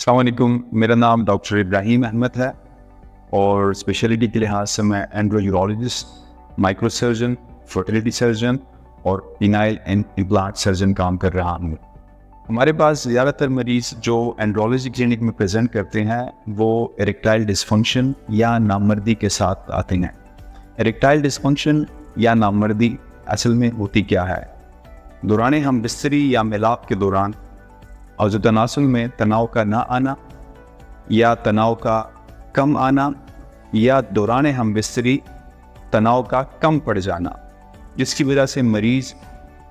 अस्सलाम वालेकुम। मेरा नाम डॉक्टर इब्राहिम अहमद है और स्पेशलिटी के लिहाज से मैं Andrew-urologist, micro surgeon, fertility surgeon और पिनाइल एंड इम्प्लांट सर्जन काम कर रहा हूँ। हमारे पास ज़्यादातर मरीज़ जो एंड्रोलॉजी क्लिनिक में प्रेजेंट करते हैं वो इरेक्टाइल डिसफंक्शन या नामर्दी के साथ आते हैं। इरेक्टाइल डिसफंक्शन या नामर्दी असल में होती क्या है? दौरान हम बिस्तरी या मिलाप के दौरान औज़ तनासुल में तनाव का ना आना या तनाव का कम आना या दौरान हम बिस्तरी तनाव का कम पड़ जाना, जिसकी वजह से मरीज़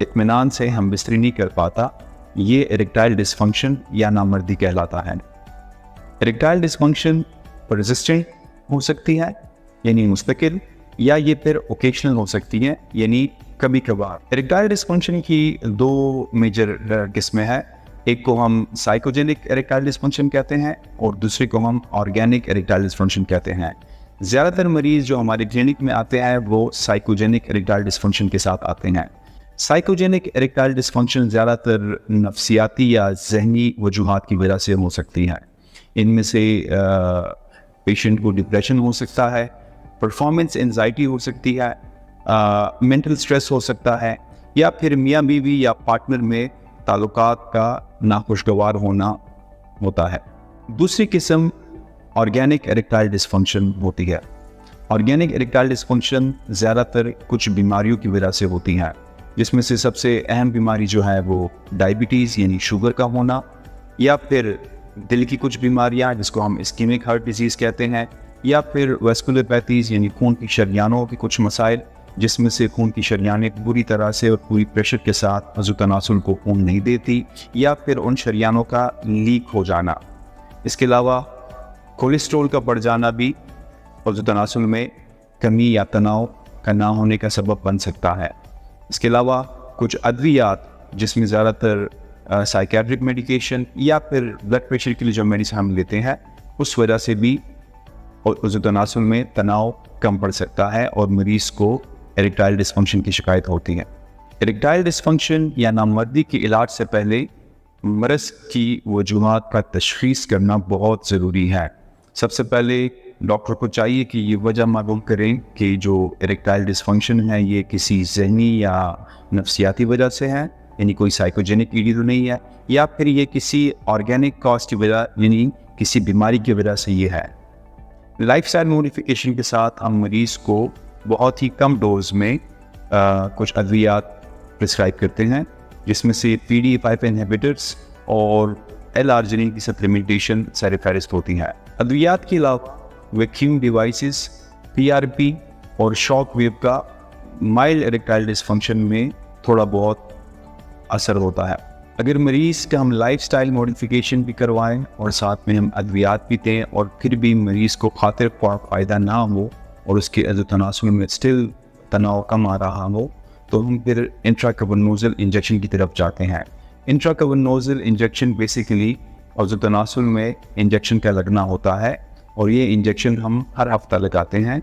इत्मीनान से हम बिस्तरी नहीं कर पाता, ये इरेक्टाइल डिसफंक्शन या नामर्दी कहलाता है। इरेक्टाइल डिसफंक्शन परसिस्टेंट हो सकती है यानी मुस्तकिल, या ये फिर ओकेशनल हो सकती है यानी कभी कभार। इरेक्टाइल डिसफंक्शन की दो मेजर किस्में हैं। एक को हम साइकोजेनिक इरेक्टाइल डिसफंक्शन कहते हैं और दूसरे को हम ऑर्गेनिक इरेक्टाइल डिसफंक्शन कहते हैं। ज़्यादातर मरीज़ जो हमारे क्लिनिक में आते हैं वो साइकोजेनिक इरेक्टाइल डिसफंक्शन के साथ आते हैं। साइकोजेनिक इरेक्टाइल डिसफंक्शन ज़्यादातर नफ्सियाती या जहनी वजूहात की वजह से हो सकती है। इनमें से पेशेंट को डिप्रेशन हो सकता है, परफॉर्मेंस एंजाइटी हो सकती है, मेंटल स्ट्रेस हो सकता है, या फिर मियाँ बीवी या पार्टनर में ताल्लुकात का नाखुशगवार होना होता है। दूसरी किस्म ऑर्गेनिक इरेक्टाइल डिसफंक्शन होती है। ऑर्गेनिक इरेक्टाइल डिसफंक्शन ज़्यादातर कुछ बीमारियों की वजह से होती है, जिसमें से सबसे अहम बीमारी जो है वो डायबिटीज़ यानी शुगर का होना, या फिर दिल की कुछ बीमारियां जिसको हम इस्कीमिक हार्ट डिजीज़ कहते हैं, या फिर वेस्कुलरपैथीज़ यानी खून की शरियानों के कुछ मसाइल जिसमें से खून की शरियानें पूरी तरह से और पूरी प्रेशर के साथ अज़ु तनासुल को खून नहीं देती, या फिर उन शरियानों का लीक हो जाना। इसके अलावा कोलेस्ट्रॉल का बढ़ जाना भी अज़ु तनासुल में कमी या तनाव का ना होने का सबब बन सकता है। इसके अलावा कुछ अद्वियात जिसमें ज़्यादातर साइकेट्रिक मेडिकेशन या फिर ब्लड प्रेशर के लिए जो मेडिसिन हम लेते हैं उस वजह से भी अज़ु तनासुल में तनाव कम पड़ सकता है और मरीज़ को इरेक्टाइल डिसफंक्शन की शिकायत होती है। इरेक्टाइल डिसफंक्शन या नामर्दी के इलाज से पहले मर्ज़ की वजूहात का तशख़ीस करना बहुत ज़रूरी है। सबसे पहले डॉक्टर को चाहिए कि ये वजह मालूम करें कि जो इरेक्टाइल डिसफंक्शन है ये किसी जहनी या नफ्सियाती वजह से है, यानी कोई साइकोजेनिक ईडी तो नहीं है, या फिर ये किसी ऑर्गेनिक कॉज की वजह यानी किसी बीमारी की वजह से ये है। लाइफस्टाइल मॉडिफिकेशन के साथ हम मरीज़ को बहुत ही कम डोज में कुछ अद्वियात प्रिस्क्राइब करते हैं, जिसमें से PDE5 इनहिबिटर्स और L-आर्जिनिन की सप्लीमेंटेशन सारी-फहरिस्त होती है। अद्वियात के अलावा वैक्यूम डिवाइसेस, PRP और शॉक वेव का माइल्ड इरेक्टाइल डिसफंक्शन में थोड़ा बहुत असर होता है। अगर मरीज़ का हम लाइफस्टाइल मॉडिफिकेशन भी करवाएं और साथ में हम अद्वियात भी दें और फिर भी मरीज़ को खातिर फ़ायदा ना हो और उसके अज़ु तनासुल में स्टिल तनाव कम आ रहा हो, तो हम फिर इंट्राकवनोज़ल इंजेक्शन की तरफ जाते हैं। इंट्राकवनोज़ल इंजेक्शन बेसिकली अज़ु तनासुल में इंजेक्शन का लगना होता है और ये इंजेक्शन हम हर हफ्ता लगाते हैं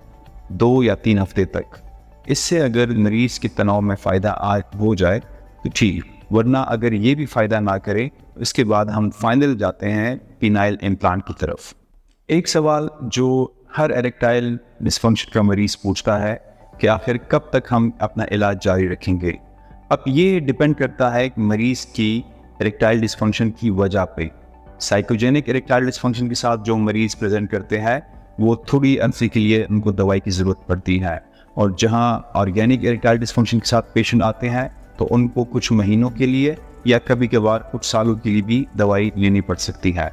2 या 3 हफ्ते तक। इससे अगर मरीज़ के तनाव में फ़ायदा हो जाए तो ठीक, वरना अगर ये भी फ़ायदा ना करे इसके बाद हम फाइनल जाते हैं पिनाइल इम्प्लांट की तरफ। एक सवाल जो हर इरेक्टाइल डिसफंक्शन का मरीज़ पूछता है कि आखिर कब तक हम अपना इलाज जारी रखेंगे। अब ये डिपेंड करता है मरीज़ की इरेक्टाइल डिसफंक्शन की वजह पे। साइकोजेनिक इरेक्टाइल डिसफंक्शन के साथ जो मरीज़ प्रेजेंट करते हैं वो थोड़ी अरसे के लिए उनको दवाई की ज़रूरत पड़ती है, और जहाँ ऑर्गेनिक इरेक्टाइल डिसफंक्शन के साथ पेशेंट आते हैं तो उनको कुछ महीनों के लिए या कभी कभार कुछ सालों के लिए भी दवाई लेनी पड़ सकती है।